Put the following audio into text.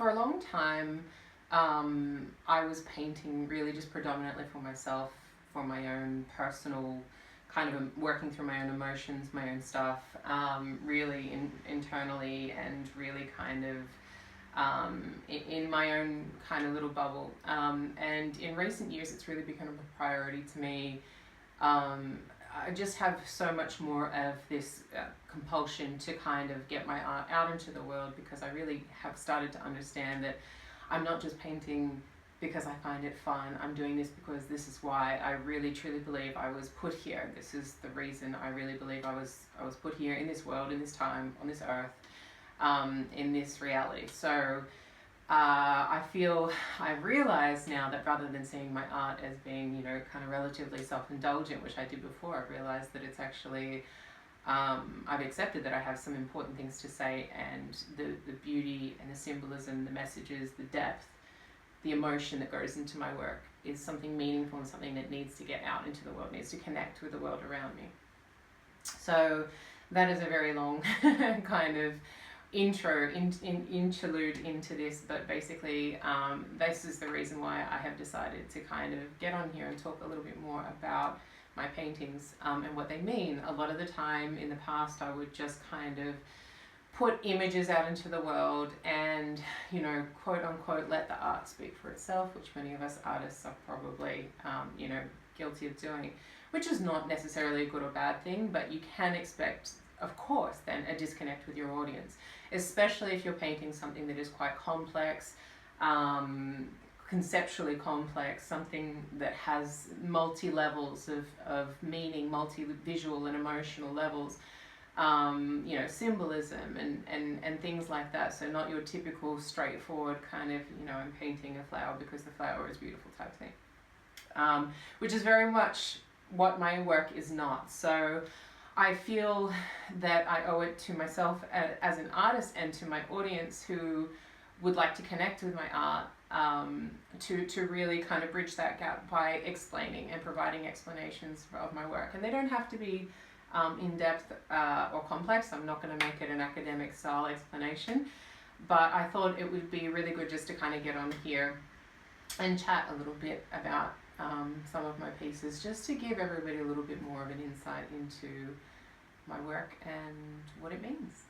for a long time, I was painting really just predominantly for myself, for my own personal kind of working through my own emotions, my own stuff, really internally, and really kind of in my own kind of little bubble. And in recent years, it's really become a priority to me. I just have so much more of this compulsion to kind of get my art out into the world, because I really have started to understand that I'm not just painting because I find it fun. I'm doing this because this is why I really truly believe I was put here. This is the reason I really believe I was put here in this world, in this time, on this earth, in this reality. So I've realized now that rather than seeing my art as being, you know, kind of relatively self-indulgent, which I did before, I've realized that it's actually, I've accepted that I have some important things to say, and the beauty and the symbolism, the messages, the depth, the emotion that goes into my work is something meaningful and something that needs to get out into the world, needs to connect with the world around me. So that is a very long kind of interlude into this, but basically this is the reason why I have decided to kind of get on here and talk a little bit more about my paintings and what they mean. A lot of the time in the past, I would just kind of put images out into the world and, you know, quote unquote, let the art speak for itself, which many of us artists are probably, you know, guilty of doing, which is not necessarily a good or bad thing, but you can expect, of course, then a disconnect with your audience, especially if you're painting something that is quite complex, conceptually complex, something that has multi-levels of meaning, multi-visual and emotional levels, you know, symbolism and things like that. So not your typical straightforward kind of, you know, I'm painting a flower because the flower is beautiful type thing, which is very much what my work is not. So I feel that I owe it to myself as an artist and to my audience who would like to connect with my art, to really kind of bridge that gap by explaining and providing explanations of my work. And they don't have to be in-depth or complex. I'm not going to make it an academic style explanation, but I thought it would be really good just to kind of get on here and chat a little bit about some of my pieces, just to give everybody a little bit more of an insight into my work and what it means.